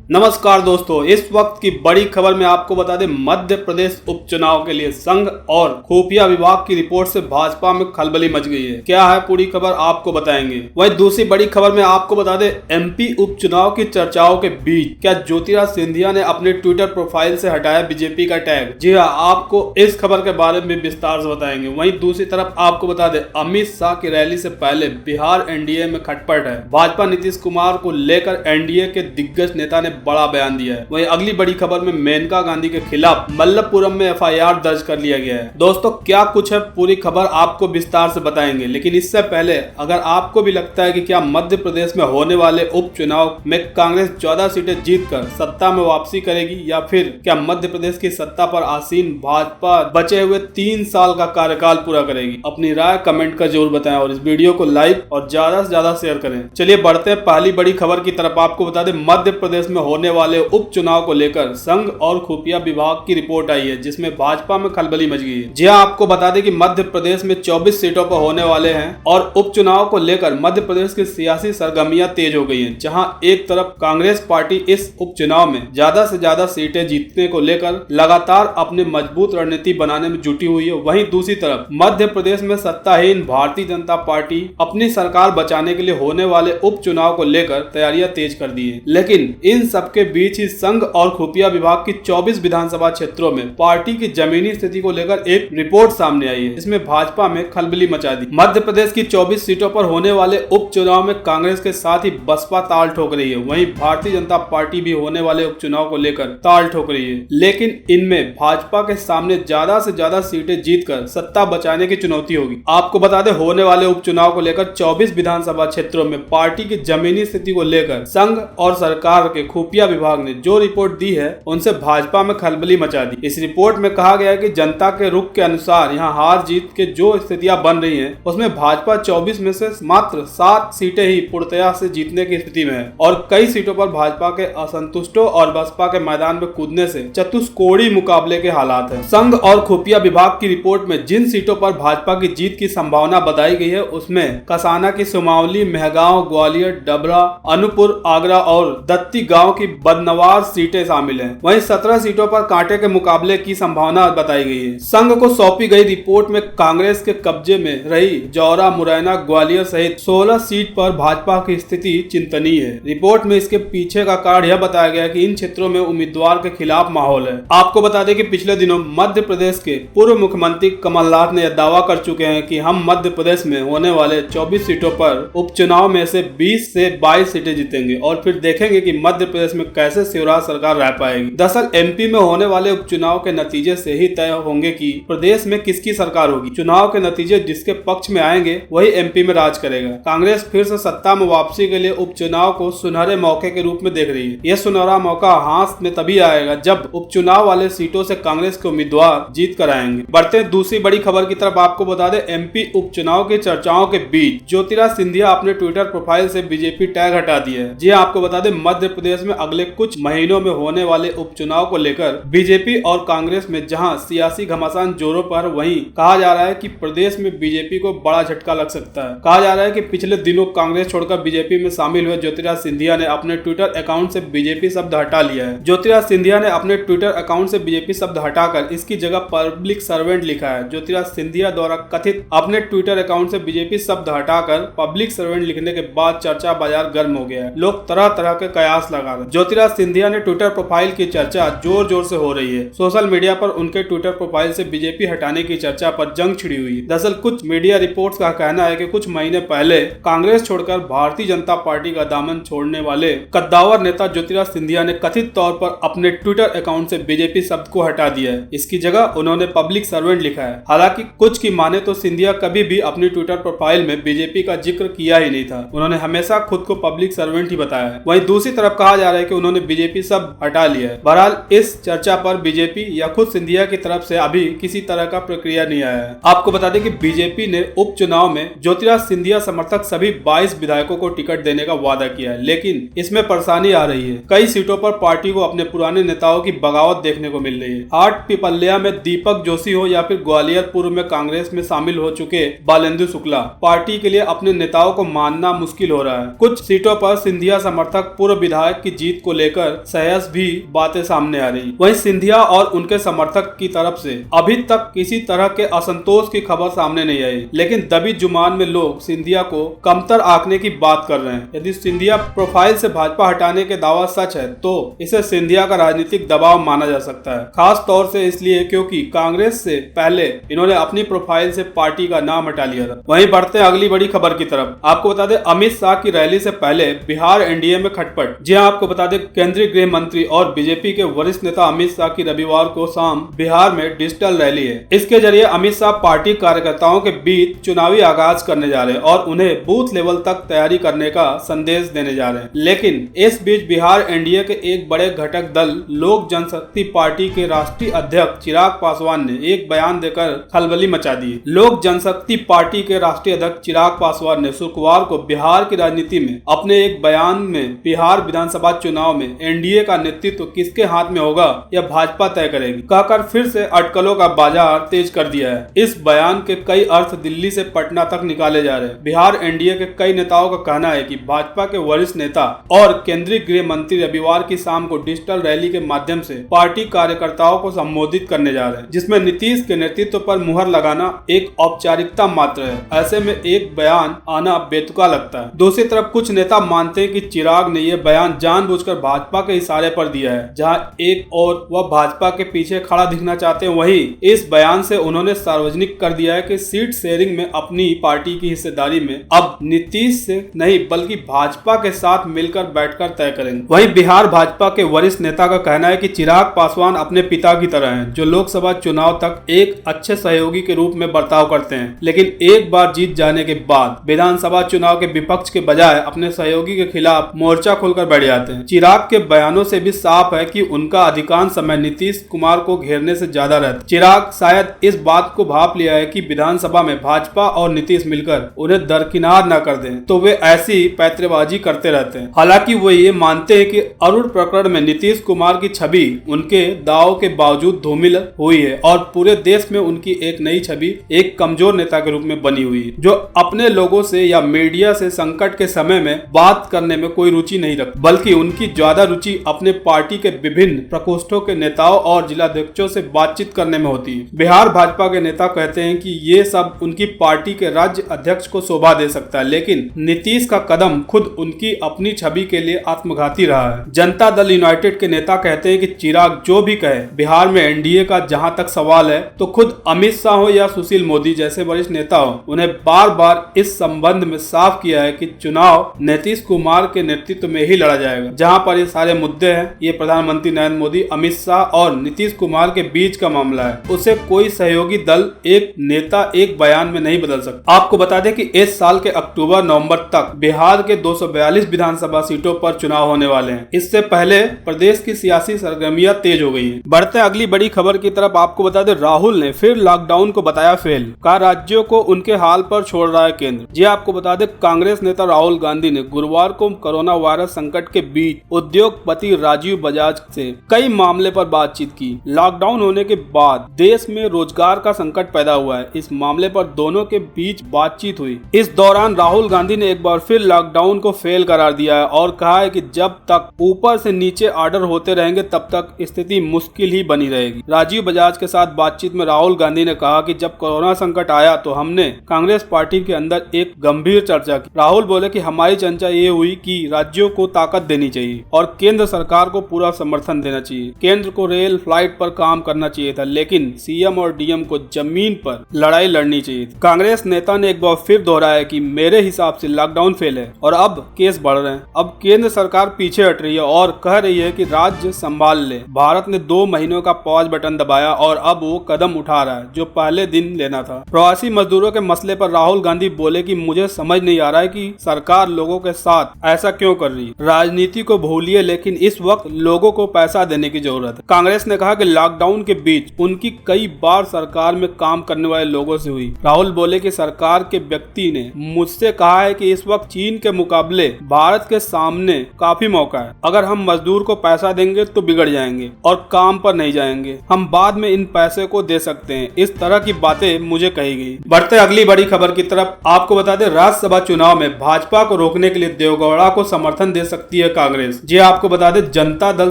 नमस्कार दोस्तों, इस वक्त की बड़ी खबर में आपको बता दें, मध्य प्रदेश उपचुनाव के लिए संघ और खुफिया विभाग की रिपोर्ट से भाजपा में खलबली मच गई है। क्या है पूरी खबर आपको बताएंगे। वहीं दूसरी बड़ी खबर में आपको बता दें, एमपी उपचुनाव की चर्चाओं के बीच क्या ज्योतिराज सिंधिया ने अपने ट्विटर प्रोफाइल से हटाया बीजेपी का टैग। जी हाँ, आपको इस खबर के बारे में विस्तार से बताएंगे। वहीं दूसरी तरफ आपको बता दें, अमित शाह की रैली से पहले बिहार एनडीए में खटपट है। भाजपा नीतीश कुमार को लेकर एनडीए के दिग्गज नेता ने बड़ा बयान दिया है। वहीं अगली बड़ी खबर में मेनका गांधी के खिलाफ मल्लपुरम में एफआईआर दर्ज कर लिया गया है। दोस्तों, क्या कुछ है पूरी खबर आपको विस्तार से बताएंगे, लेकिन इससे पहले अगर आपको भी लगता है कि क्या मध्य प्रदेश में होने वाले उपचुनाव में कांग्रेस 14 सीटें जीतकर सत्ता में वापसी करेगी या फिर क्या मध्य प्रदेश की सत्ता पर आसीन भाजपा बचे हुए 3 साल का कार्यकाल पूरा करेगी, अपनी राय कमेंट कर जरूर बताएं और इस वीडियो को लाइक और ज्यादा से ज्यादा शेयर करें। चलिए बढ़ते हैं पहली बड़ी खबर की तरफ। आपको बता दें, मध्य प्रदेश में होने वाले उपचुनाव को लेकर संघ और खुफिया विभाग की रिपोर्ट आई है, जिसमें भाजपा में खलबली मच गई है। जी हां, आपको बता दें कि मध्य प्रदेश में 24 सीटों पर होने वाले हैं और उपचुनाव को लेकर मध्य प्रदेश की सियासी सरगर्मियां तेज हो गई हैं। जहां एक तरफ कांग्रेस पार्टी इस उपचुनाव में ज्यादा से ज्यादा सीटें जीतने को लेकर लगातार अपनी मजबूत रणनीति बनाने में जुटी हुई है, वहीं दूसरी तरफ मध्य प्रदेश में सत्ताहीन भारतीय जनता पार्टी अपनी सरकार बचाने के लिए होने वाले उपचुनाव को लेकर तैयारियां तेज कर दी है। लेकिन इन सबके बीच ही संघ और खुफिया विभाग की 24 विधानसभा क्षेत्रों में पार्टी की जमीनी स्थिति को लेकर एक रिपोर्ट सामने आई है। इसमें भाजपा में खलबली मचा दी। मध्य प्रदेश की 24 सीटों पर होने वाले उपचुनाव में कांग्रेस के साथ ही बसपा ताल ठोक रही है। वहीं भारतीय जनता पार्टी भी होने वाले उपचुनाव को लेकर ताल ठोक रही है, लेकिन इनमें भाजपा के सामने ज्यादा से ज्यादा सीटें जीतकर सत्ता बचाने की चुनौती होगी। आपको बता दें, होने वाले उपचुनाव को लेकर 24 विधानसभा क्षेत्रों में पार्टी की जमीनी स्थिति को लेकर संघ और सरकार के खुफिया विभाग ने जो रिपोर्ट दी है, उनसे भाजपा में खलबली मचा दी। इस रिपोर्ट में कहा गया है कि जनता के रुख के अनुसार यहां हार जीत के जो स्थितियां बन रही हैं, उसमें भाजपा 24 में से मात्र 7 सीटें ही पूर्णतया से जीतने की स्थिति में है और कई सीटों पर भाजपा के असंतुष्टों और बसपा के मैदान में कूदने से चतुष्कोणीय मुकाबले के हालात हैं। संघ और खुफिया विभाग की रिपोर्ट में जिन सीटों पर भाजपा की जीत की संभावना बताई गई है, उसमें कसाना की सुमावली, मेहगांव, ग्वालियर, डबरा, अनूपपुर, आगरा और दत्ती गांव की बदनवार सीटें शामिल हैं। वहीं 17 सीटों पर कांटे के मुकाबले की संभावना बताई गई है। संघ को सौंपी गई रिपोर्ट में कांग्रेस के कब्जे में रही जौरा, मुरैना, ग्वालियर सहित 16 सीट पर भाजपा की स्थिति चिंतनीय है। रिपोर्ट में इसके पीछे का कारण यह बताया गया कि इन क्षेत्रों में उम्मीदवार के खिलाफ माहौल है। आपको बता दें कि पिछले दिनों मध्य प्रदेश के पूर्व मुख्यमंत्री कमलनाथ ने यह दावा कर चुके हैं कि हम मध्य प्रदेश में होने वाले 24 सीटों पर उपचुनाव में से 20 से 22 सीटें जीतेंगे और फिर देखेंगे कि मध्य प्रदेश में कैसे शिवराज सरकार रह पाएगी। दरअसल एमपी में होने वाले उपचुनाव के नतीजे से ही तय होंगे कि प्रदेश में किसकी सरकार होगी। चुनाव के नतीजे जिसके पक्ष में आएंगे वही एमपी में राज करेगा। कांग्रेस फिर से सत्ता में वापसी के लिए उपचुनाव को सुनहरे मौके के रूप में देख रही है। यह सुनहरा मौका हाथ में तभी आएगा जब उपचुनाव वाले सीटों से कांग्रेस के उम्मीदवार जीत कर आएंगे। बढ़ते दूसरी बड़ी खबर की तरफ। आपको बता दें, एमपी उपचुनाव की चर्चाओं के बीच ज्योतिराज सिंधिया अपने ट्विटर प्रोफाइल से बीजेपी टैग हटा दिया है। जी आपको बता दें, मध्य प्रदेश में अगले कुछ महीनों में होने वाले उपचुनाव को लेकर बीजेपी और कांग्रेस में जहां सियासी घमासान जोरों पर, वहीं कहा जा रहा है कि प्रदेश में बीजेपी को बड़ा झटका लग सकता है। कहा जा रहा है कि पिछले दिनों कांग्रेस छोड़कर बीजेपी में शामिल हुए ज्योतिराज सिंधिया ने अपने ट्विटर अकाउंट से बीजेपी शब्द हटा लिया है। ज्योतिराज सिंधिया ने अपने ट्विटर अकाउंट से बीजेपी शब्द हटाकर इसकी जगह पब्लिक सर्वेंट लिखा है। ज्योतिराज सिंधिया द्वारा कथित अपने ट्विटर अकाउंट से बीजेपी शब्द हटाकर पब्लिक सर्वेंट लिखने के बाद चर्चा बाजार गर्म हो गया है। लोग तरह तरह के कयास लगा रहे हैं। ज्योतिराज सिंधिया ने ट्विटर प्रोफाइल की चर्चा जोर जोर से हो रही है। सोशल मीडिया पर उनके ट्विटर प्रोफाइल से बीजेपी हटाने की चर्चा पर जंग छिड़ी हुई है। दरअसल कुछ मीडिया रिपोर्ट्स का कहना है कि कुछ महीने पहले कांग्रेस छोड़कर भारतीय जनता पार्टी का दामन छोड़ने वाले कद्दावर नेता ज्योतिराज सिंधिया ने कथित तौर पर अपने ट्विटर अकाउंट से बीजेपी शब्द को हटा दिया है। इसकी जगह उन्होंने पब्लिक सर्वेंट लिखा है। हालांकि कुछ की माने तो सिंधिया कभी भी अपनी ट्विटर प्रोफाइल में बीजेपी का जिक्र किया ही नहीं था। उन्होंने हमेशा खुद को पब्लिक सर्वेंट ही बताया है। वहीं दूसरी तरफ कहा जा रहा है कि उन्होंने बीजेपी शब्द हटा लिया है। बहरहाल इस चर्चा पर बीजेपी या खुद सिंधिया की तरफ से अभी किसी तरह का प्रक्रिया नहीं आया है। आपको बता दें कि बीजेपी ने उपचुनाव में ज्योतिराज सिंधिया समर्थक सभी 22 विधायकों को टिकट देने का वादा किया है, लेकिन इसमें परेशानी आ रही है। कई सीटों पर पार्टी को अपने पुराने नेताओं की बगावत देखने को मिल रही है। आठ पिपल्या में दीपक जोशी हो या फिर ग्वालियर पूर्व में कांग्रेस में शामिल हो चुके बालेंदु शुक्ला, पार्टी के लिए अपने नेताओं को मानना मुश्किल हो रहा है। कुछ सीटों पर सिंधिया समर्थक पूर्व विधायक की जीत को लेकर सहज भी बातें सामने आ रही। वहीं सिंधिया और उनके समर्थक की तरफ से अभी तक किसी तरह के असंतोष की खबर सामने नहीं आई, लेकिन दबी जुबान में लोग सिंधिया को कमतर आंकने की बात कर रहे हैं। यदि सिंधिया प्रोफाइल से भाजपा हटाने के दावा सच है तो इसे सिंधिया का राजनीतिक दबाव माना जा सकता है, खास तौर से इसलिए क्योंकि कांग्रेस से पहले इन्होंने अपनी प्रोफाइल से पार्टी का नाम हटा लिया था। वहीं बढ़ते हैं अगली बड़ी खबर की तरफ। आपको बता दें, अमित शाह की रैली से पहले बिहार एनडीए में खटपट। जी हां, आपको बता दें, केंद्रीय गृह मंत्री और बीजेपी के वरिष्ठ नेता अमित शाह की रविवार को शाम बिहार में डिजिटल रैली है। इसके जरिए अमित शाह पार्टी कार्यकर्ताओं के बीच चुनावी आगाज करने जा रहे हैं और उन्हें बूथ लेवल तक तैयारी करने का संदेश देने जा रहे हैं। लेकिन इस बीच बिहार एनडीए के एक बड़े घटक दल लोक जनशक्ति पार्टी के राष्ट्रीय अध्यक्ष चिराग पासवान ने एक बयान देकर खलबली मचा दी। लोक जनशक्ति पार्टी के राष्ट्रीय अध्यक्ष चिराग पासवान ने शुक्रवार को बिहार की राजनीति में अपने एक बयान में बिहार विधानसभा चुनाव में एनडीए का नेतृत्व किसके हाथ में होगा यह भाजपा तय करेगी कहकर फिर से अटकलों का बाजार तेज कर दिया है। इस बयान के कई अर्थ दिल्ली से पटना तक निकाले जा रहे हैं। बिहार एनडीए के कई नेताओं का कहना है कि भाजपा के वरिष्ठ नेता और केंद्रीय गृह मंत्री रविवार की शाम को डिजिटल रैली के माध्यम से पार्टी कार्यकर्ताओं को संबोधित करने जा रहे हैं, जिसमें नीतीश के नेतृत्व पर मुहर लगाना एक औपचारिकता मात्र है। ऐसे में एक बयान आना बेतुका लगता है। दूसरी तरफ कुछ नेता मानते हैं कि चिराग ने यह बयान जानबूझकर भाजपा के इशारे पर दिया है। जहां एक और वह भाजपा के पीछे खड़ा दिखना चाहते हैं, वहीं इस बयान से उन्होंने सार्वजनिक कर दिया है कि सीट शेयरिंग में अपनी पार्टी की हिस्सेदारी में अब नीतीश से नहीं बल्कि भाजपा के साथ मिलकर बैठकर तय करेंगे। वहीं बिहार भाजपा के वरिष्ठ नेता का कहना है कि चिराग पासवान अपने पिता की तरह हैं, जो लोकसभा चुनाव तक एक अच्छे सहयोगी के रूप में बर्ताव करते हैं, लेकिन एक बार जीत जाने के बाद विधानसभा चुनाव के विपक्ष के बजाय अपने सहयोगी के खिलाफ मोर्चा खोलकर बैठ जाते हैं। चिराग के बयानों से भी साफ है कि उनका अधिकांश समय नीतीश कुमार को घेरने से ज्यादा रहता है। चिराग शायद इस बात को भाप लिया है कि विधानसभा में भाजपा और नीतीश मिलकर उन्हें दरकिनार न कर दें, तो वे ऐसी पैतरेबाजी करते रहते हैं। हालांकि वो ये मानते हैं कि अरुण प्रकरण में नीतीश कुमार की छवि उनके दावों के बावजूद धूमिल हुई है और पूरे देश में उनकी एक नई छवि एक कमजोर नेता के रूप में बनी हुई है, जो अपने लोगों से या मीडिया से संकट के समय में बात करने में कोई रुचि नहीं रखती, बल्कि उनकी ज्यादा रुचि अपने पार्टी के विभिन्न प्रकोष्ठों के नेताओं और जिलाध्यक्षों से बातचीत करने में होती है। बिहार भाजपा के नेता कहते हैं कि ये सब उनकी पार्टी के राज्य अध्यक्ष को शोभा दे सकता है, लेकिन नीतीश का कदम खुद उनकी अपनी छवि के लिए आत्मघाती रहा है। जनता दल यूनाइटेड के नेता कहते हैं कि चिराग जो भी कहे, बिहार में एनडीए का जहां तक सवाल है तो खुद अमित शाह हो या सुशील मोदी जैसे वरिष्ठ नेता हो, उन्हें बार बार इस संबंध में साफ किया है कि चुनाव नीतीश कुमार के नेतृत्व में ही लड़ा जाएगा। जहां पर ये सारे मुद्दे हैं, ये प्रधानमंत्री नरेंद्र मोदी, अमित शाह और नीतीश कुमार के बीच का मामला है। उसे कोई सहयोगी दल, एक नेता एक बयान में नहीं बदल सकता। आपको बता दें कि इस साल के अक्टूबर नवंबर तक बिहार के 242 विधानसभा सीटों पर चुनाव होने वाले हैं। इससे पहले प्रदेश की सियासी सरगर्मियां तेज हो गई हैं। बढ़ते अगली बड़ी खबर की तरफ। आपको बता दें, राहुल ने फिर लॉकडाउन को बताया फेल, कहा राज्यों को उनके हाल पर छोड़ रहा है केंद्र। जी आपको बता दें, कांग्रेस नेता राहुल गांधी ने गुरुवार को कोरोना वायरस संकट के बीच उद्योगपति राजीव बजाज से कई मामले पर बातचीत की। लॉकडाउन होने के बाद देश में रोजगार का संकट पैदा हुआ है। इस मामले पर दोनों के बीच बातचीत हुई। इस दौरान राहुल गांधी ने एक बार फिर लॉकडाउन को फेल करार दिया है और कहा है कि जब तक ऊपर से नीचे ऑर्डर होते रहेंगे तब तक स्थिति मुश्किल ही बनी रहेगी। राजीव बजाज के साथ बातचीत में राहुल गांधी ने कहा कि जब कोरोना संकट आया तो हमने कांग्रेस पार्टी के अंदर एक गंभीर चर्चा की। राहुल बोले कि हमारी चर्चा ये हुई कि राज्यों को ताकत देनी चाहिए और केंद्र सरकार को पूरा समर्थन देना चाहिए। केंद्र को रेल फ्लाइट पर काम करना चाहिए था, लेकिन सीएम और डीएम को जमीन पर लड़ाई लड़नी चाहिए थी। कांग्रेस नेता ने एक बार फिर दोहराया कि मेरे हिसाब से लॉकडाउन फेल है और अब केस बढ़ रहे हैं। अब केंद्र सरकार पीछे हट रही है और कह रही है कि राज्य संभाल ले। भारत ने 2 महीनों का पॉज बटन दबाया और अब वो कदम उठा रहा है जो पहले दिन लेना था। प्रवासी मजदूरों के मसले पर राहुल गांधी बोले कि मुझे समझ नहीं आ रहा है कि सरकार लोगों के साथ ऐसा क्यों कर रही है। राजनीति को भूलिए, लेकिन इस वक्त लोगों को पैसा देने की जरूरत है। कांग्रेस ने कहा कि लॉकडाउन के बीच उनकी कई बार सरकार में काम करने वाले लोगों से हुई। राहुल बोले कि सरकार के व्यक्ति ने मुझसे कहा है कि इस वक्त चीन के मुकाबले भारत के सामने काफी मौका है। अगर हम मजदूर को पैसा देंगे तो बिगड़ जाएंगे और काम पर नहीं जाएंगे। हम बाद में इन पैसे को दे सकते हैं। इस तरह की बातें मुझे कही गई। बढ़ते अगली बड़ी खबर की तरफ। आपको बता दें, राज्यसभा चुनाव में भाजपा को रोकने के लिए देवगौड़ा को समर्थन दे सकती है कांग्रेस। जी आपको बता दें, जनता दल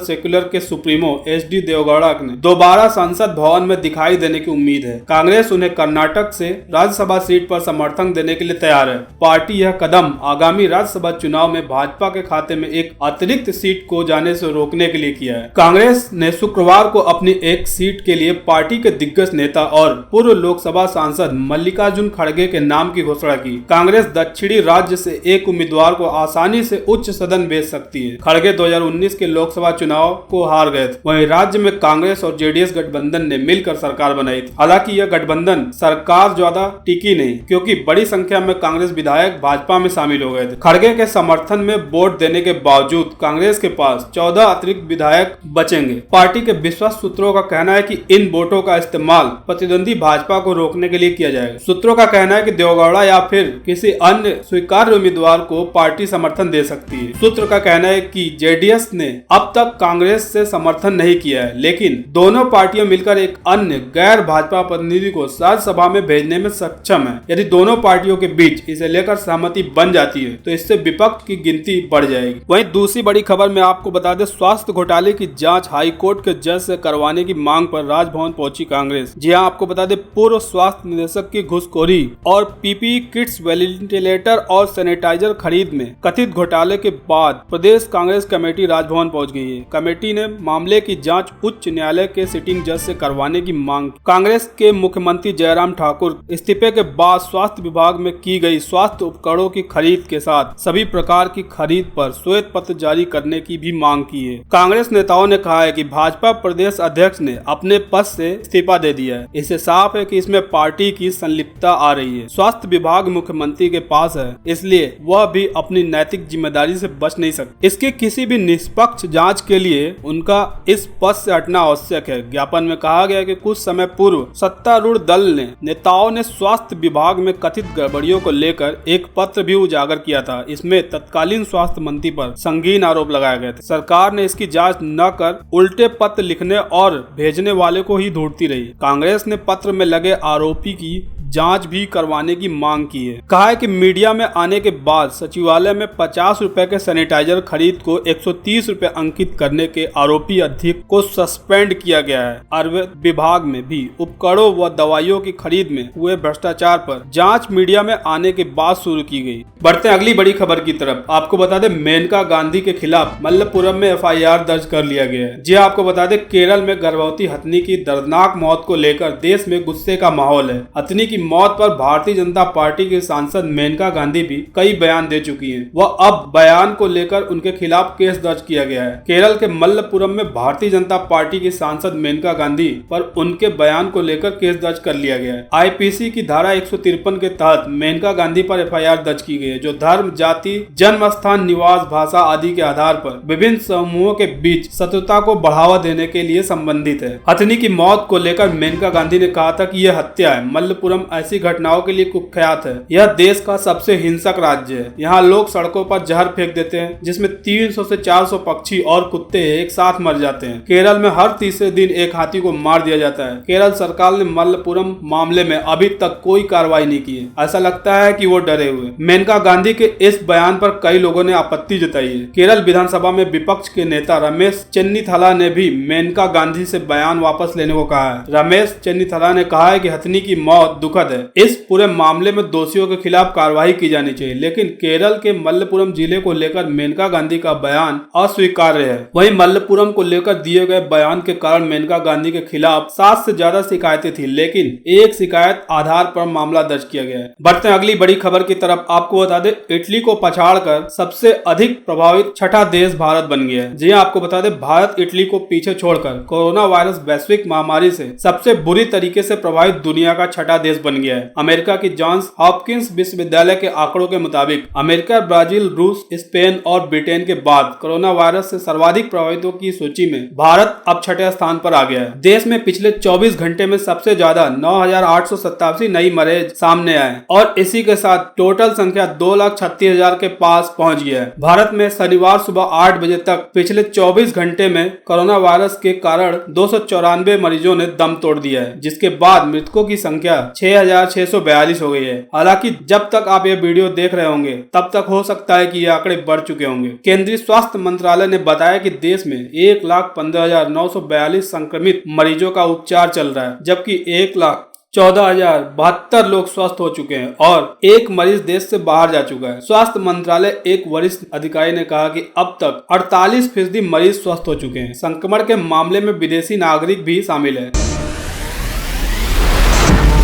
सेक्युलर के सुप्रीमो एचडी देवेगौड़ा ने दोबारा संसद भवन में दिखाई देने की उम्मीद है। कांग्रेस उन्हें कर्नाटक से राज्यसभा सीट पर समर्थन देने के लिए तैयार है। पार्टी यह कदम आगामी राज्यसभा चुनाव में भाजपा के खाते में एक अतिरिक्त सीट को जाने से रोकने के लिए किया है। कांग्रेस ने शुक्रवार को अपनी एक सीट के लिए पार्टी के दिग्गज नेता और पूर्व लोकसभा सांसद मल्लिकार्जुन खड़गे के नाम की घोषणा की। कांग्रेस दक्षिणी राज्य से एक उम्मीदवार को आसानी से उच्च सदन भेज सकती है। खड़गे 2019 के लोकसभा चुनाव को हार गए थे। वहीं राज्य में कांग्रेस और जेडीएस गठबंधन ने मिलकर सरकार बनाई थी। हालांकि यह गठबंधन सरकार ज्यादा टिकी नहीं, क्योंकि बड़ी संख्या में कांग्रेस विधायक भाजपा में शामिल हो गए थे। खड़गे के समर्थन में वोट देने के बावजूद कांग्रेस के पास 14 अतिरिक्त विधायक बचेंगे। पार्टी के विश्वस्त सूत्रों का कहना है कि इन वोटों का इस्तेमाल प्रतिद्वंदी भाजपा को रोकने के लिए किया जाएगा। सूत्रों का कहना है कि देवेगौड़ा या फिर किसी अन्य स्वीकार्य उम्मीदवार को पार्टी समर्थन दे सकती है। सूत्र का कहना है कि जेडीएस ने अब तक कांग्रेस से समर्थन नहीं किया है, लेकिन दोनों पार्टियां मिलकर एक अन्य गैर भाजपा प्रतिनिधि को राज्यसभा में भेजने में सक्षम है। यदि दोनों पार्टियों के बीच इसे लेकर सहमति बन जाती है तो इससे विपक्ष की गिनती बढ़ जाएगी। वहीं दूसरी बड़ी खबर में आपको बता दें, स्वास्थ्य घोटाले की जांच हाईकोर्ट के जज से करवाने की मांग पर राजभवन पहुंची कांग्रेस। जी हां, आपको बता दें, पूर्व स्वास्थ्य निदेशक की घुसखोरी और पीपीई किट्स, वेंटिलेटर और सैनिटाइजर खरीद में कथित घोटाले के बाद प्रदेश कांग्रेस कमेटी राजभवन पहुंच गई है। कमेटी ने मामले की जांच उच्च न्यायालय के सिटिंग जज से करवाने की मांग। कांग्रेस के मुख्यमंत्री जयराम ठाकुर इस्तीफे के बाद स्वास्थ्य विभाग में की गई स्वास्थ्य उपकरणों की खरीद के साथ सभी प्रकार की खरीद पर श्वेत पत्र जारी करने की भी मांग की है। कांग्रेस नेताओं ने कहा है कि भाजपा प्रदेश अध्यक्ष ने अपने पद से इस्तीफा दे दिया है। इससे साफ है कि इसमें पार्टी की संलिप्तता आ रही है। स्वास्थ्य विभाग मुख्यमंत्री के पास है, इसलिए वह भी अपनी नैतिक जिम्मेदारी से बच नहीं सकते। इसके किसी भी निष्पक्ष जांच के लिए उनका इस पद से हटना आवश्यक है। ज्ञापन में कहा गया कि कुछ समय पूर्व सत्तारूढ़ दल ने नेताओं ने स्वास्थ्य विभाग में कथित गड़बड़ियों को लेकर एक पत्र भी उजागर किया था। इसमें तत्कालीन स्वास्थ्य मंत्री पर संगीन आरोप लगाए गए थे। सरकार ने इसकी जांच न कर उल्टे पत्र लिखने और भेजने वाले को ही ढूंढती रही। कांग्रेस ने पत्र में लगे आरोपी की जांच भी करवाने की मांग की है। कहा है कि मीडिया में आने के बाद सचिवालय में 50 रुपए के सैनिटाइजर खरीद को 130 रुपए अंकित करने के आरोपी अध्यक्ष को सस्पेंड किया गया है। आयुर्वेद विभाग में भी उपकरणों व दवाइयों की खरीद में हुए भ्रष्टाचार पर जांच मीडिया में आने के बाद शुरू की गई। बढ़ते अगली बड़ी खबर की तरफ। आपको बता दें, मेनका गांधी के खिलाफ मल्लपुरम में एफआईआर दर्ज कर लिया गया है। जी आपको बता दें, केरल में गर्भवती हथनी की दर्दनाक मौत को लेकर देश में गुस्से का माहौल है। हथनी की मौत पर भारतीय जनता पार्टी के सांसद मेनका गांधी भी कई बयान दे चुकी हैं। वह अब बयान को लेकर उनके खिलाफ केस दर्ज किया गया है। केरल के मल्लपुरम में भारतीय जनता पार्टी की सांसद मेनका गांधी पर उनके बयान को लेकर केस दर्ज कर लिया गया है। आईपीसी की धारा 153 के तहत मेनका गांधी पर एफआईआर दर्ज की गई है, जो धर्म, जाति, जन्म स्थान, निवास, भाषा आदि के आधार पर विभिन्न समूहों के बीच शत्रुता को बढ़ावा देने के लिए संबंधित है। हथनी की मौत को लेकर मेनका गांधी ने कहा था कि यह हत्या है। मल्लपुरम ऐसी घटनाओं के लिए कुख्यात है। यह देश का सबसे हिंसक राज्य है। यहाँ लोग सड़कों पर जहर फेंक देते हैं, जिसमें 300 से 400 पक्षी और कुत्ते एक साथ मर जाते हैं। केरल में हर तीसरे दिन एक हाथी को मार दिया जाता है। केरल सरकार ने मल्लपुरम मामले में अभी तक कोई कार्रवाई नहीं की है। ऐसा लगता है कि वो डरे हुए। मेनका गांधी के इस बयान पर कई लोगों ने आपत्ति जताई है। केरल विधानसभा में विपक्ष के नेता रमेश चेन्नीथाला ने भी मेनका गांधी से बयान वापस लेने को कहा है। रमेश चेन्नीथाला ने कहा है कि हथनी की मौत दुखद है। इस पूरे मामले में दोषियों के खिलाफ कार्रवाई की जानी चाहिए, लेकिन केरल के मल्लपुरम जिले को लेकर मेनका गांधी का बयान अस्वीकार्य है। वहीं मल्लपुरम को लेकर दिए गए बयान के कारण मेनका गांधी के खिलाफ 7 से ज्यादा शिकायतें थी, लेकिन एक शिकायत आधार पर मामला दर्ज किया गया है। बढ़ते हैं अगली बड़ी खबर की तरफ। आपको बता दें, इटली को पछाड़कर सबसे अधिक प्रभावित छठा देश भारत बन गया है। जी हां, आपको बता दें, भारत इटली को पीछे छोड़कर कोरोना वायरस वैश्विक महामारी से सबसे बुरी तरीके से प्रभावित दुनिया का छठा देश बन गया है। अमेरिका की जॉन्स हॉपकिंस विश्वविद्यालय के आंकड़ों के मुताबिक अमेरिका, ब्राजील, रूस, स्पेन और ब्रिटेन के बाद कोरोना वायरस से सर्वाधिक प्रभावितों की सूची में भारत अब छठे स्थान पर आ गया है। देश में पिछले 24 घंटे में सबसे ज्यादा 9,887 नई मरीज सामने आए और इसी के साथ टोटल संख्या 2,36,000 के पास पहुंच गया है। भारत में शनिवार सुबह 8 बजे तक पिछले 24 घंटे में कोरोना वायरस के कारण 294 मरीजों ने दम तोड़ दिया है, जिसके बाद मृतकों की संख्या 6,642 हो गई है। हालांकि जब तक आप ये वीडियो देख रहे होंगे तब तक हो सकता है कि ये आंकड़े बढ़ चुके होंगे। केंद्रीय स्वास्थ्य मंत्रालय ने बताया कि देश में 1,15,942 संक्रमित मरीजों का उपचार चल रहा है, जबकि 1,14,072 लोग स्वस्थ हो चुके हैं और एक मरीज देश से बाहर जा चुका है। स्वास्थ्य मंत्रालय एक वरिष्ठ अधिकारी ने कहा कि अब तक 48% मरीज स्वस्थ हो चुके हैं। संक्रमण के मामले में विदेशी नागरिक भी शामिल है।